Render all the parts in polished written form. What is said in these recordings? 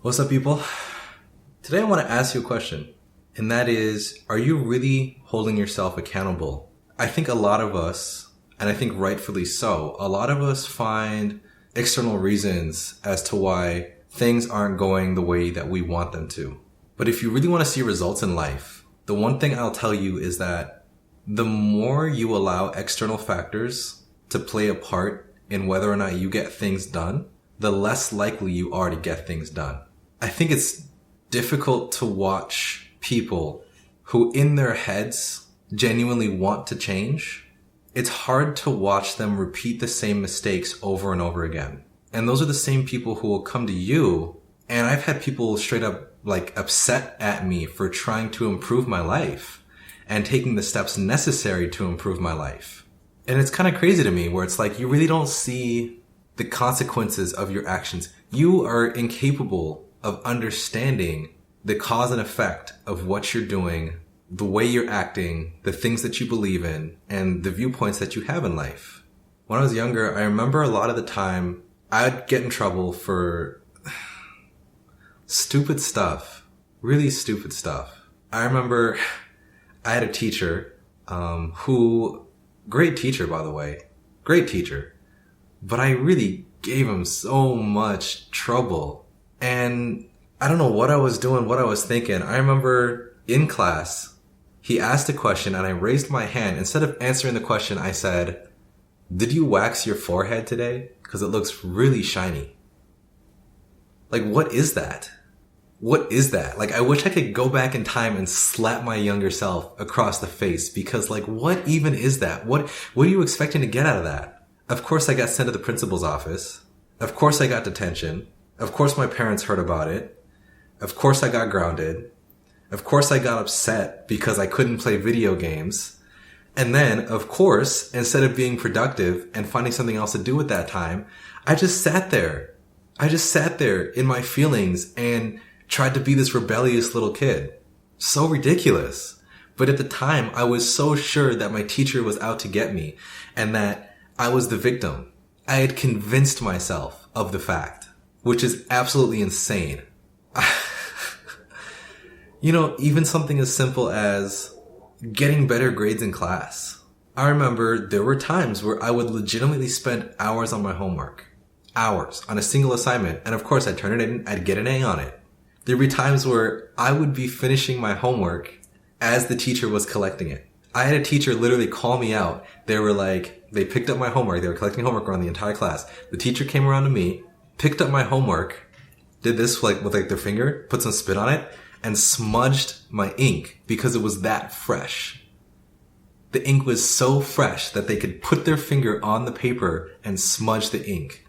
What's up, people? Today I want to ask you a question, and that is, are you really holding yourself accountable? I think a lot of us, and I think rightfully so, a lot of us find external reasons as to why things aren't going the way that we want them to. But if you really want to see results in life, the one thing I'll tell you is that the more you allow external factors to play a part in whether or not you get things done, the less likely you are to get things done. I think it's difficult to watch people who in their heads genuinely want to change. It's hard to watch them repeat the same mistakes over and over again. And those are the same people who will come to you. And I've had people straight up upset at me for trying to improve my life and taking the steps necessary to improve my life. And it's kind of crazy to me where it's like, you really don't see the consequences of your actions. You are incapable of understanding the cause and effect of what you're doing, the way you're acting, the things that you believe in, and the viewpoints that you have in life. When I was younger, I remember a lot of the time I'd get in trouble for stupid stuff, really stupid stuff. I remember I had a teacher, great teacher, by the way, great teacher, but I really gave him so much trouble. And I don't know what I was doing, what I was thinking. I remember in class, he asked a question and I raised my hand. Instead of answering the question, I said, "Did you wax your forehead today? Because it looks really shiny." Like, what is that? What is that? Like, I wish I could go back in time and slap my younger self across the face, because what even is that? What are you expecting to get out of that? Of course I got sent to the principal's office. Of course I got detention. Of course my parents heard about it. Of course I got grounded. Of course I got upset because I couldn't play video games. And then, of course, instead of being productive and finding something else to do at that time, I just sat there. I just sat there in my feelings and tried to be this rebellious little kid. So ridiculous. But at the time, I was so sure that my teacher was out to get me and that I was the victim. I had convinced myself of the fact, which is absolutely insane. Even something as simple as getting better grades in class. I remember there were times where I would legitimately spend hours on my homework. Hours on a single assignment. And of course, I'd turn it in, I'd get an A on it. There'd be times where I would be finishing my homework as the teacher was collecting it. I had a teacher literally call me out. They picked up my homework. They were collecting homework around the entire class. The teacher came around to me, picked up my homework, did this with their finger, put some spit on it, and smudged my ink because it was that fresh. The ink was so fresh that they could put their finger on the paper and smudge the ink.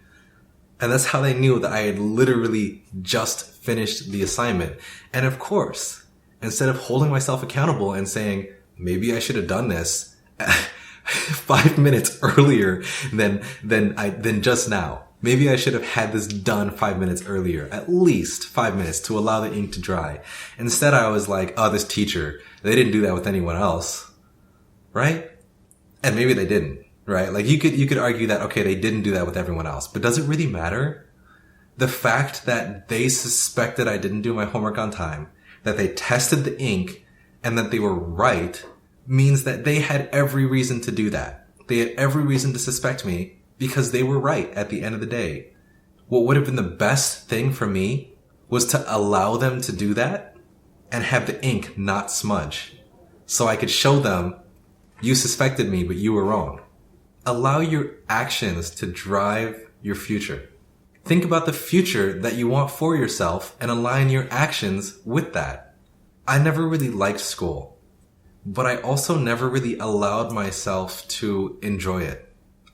And that's how they knew that I had literally just finished the assignment. And of course, instead of holding myself accountable and saying, maybe I should have done this 5 minutes earlier than just now. Maybe I should have had this done 5 minutes earlier, at least 5 minutes to allow the ink to dry. Instead, I was like, oh, this teacher, they didn't do that with anyone else. Right? And maybe they didn't. Right? You could argue that, okay, they didn't do that with everyone else, but does it really matter? The fact that they suspected I didn't do my homework on time, that they tested the ink, and that they were right, means that they had every reason to do that. They had every reason to suspect me because they were right at the end of the day. What would have been the best thing for me was to allow them to do that and have the ink not smudge. So I could show them, you suspected me, but you were wrong. Allow your actions to drive your future. Think about the future that you want for yourself and align your actions with that. I never really liked school, but I also never really allowed myself to enjoy it.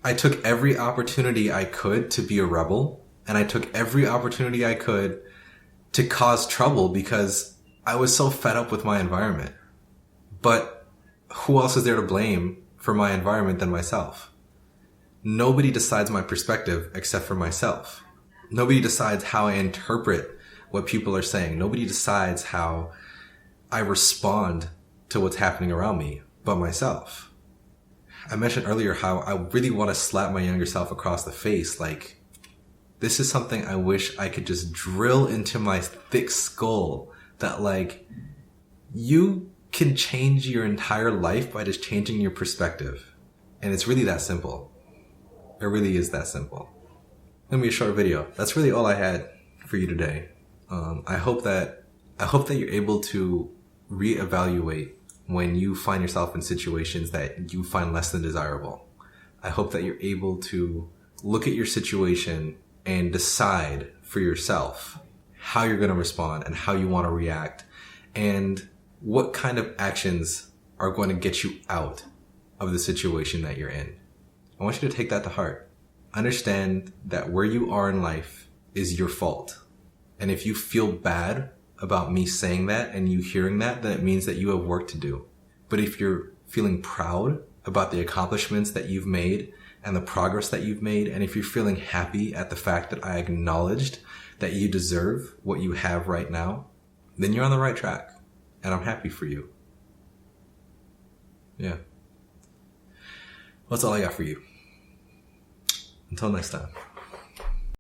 I took every opportunity I could to be a rebel, and I took every opportunity I could to cause trouble because I was so fed up with my environment. But who else is there to blame for my environment than myself? Nobody decides my perspective except for myself. Nobody decides how I interpret what people are saying. Nobody decides how I respond to what's happening around me but myself. I mentioned earlier how I really want to slap my younger self across the face. This is something I wish I could just drill into my thick skull, that like, you can change your entire life by just changing your perspective. And it's really that simple. It really is that simple. Gonna be a short video. That's really all I had for you today. I hope that you're able to reevaluate when you find yourself in situations that you find less than desirable. I hope that you're able to look at your situation and decide for yourself how you're going to respond and how you want to react, and what kind of actions are going to get you out of the situation that you're in. I want you to take that to heart. Understand that where you are in life is your fault. And if you feel bad about me saying that and you hearing that, then it means that you have work to do. But if you're feeling proud about the accomplishments that you've made and the progress that you've made, and if you're feeling happy at the fact that I acknowledged that you deserve what you have right now, then you're on the right track. And I'm happy for you. Yeah. That's all I got for you. Until next time.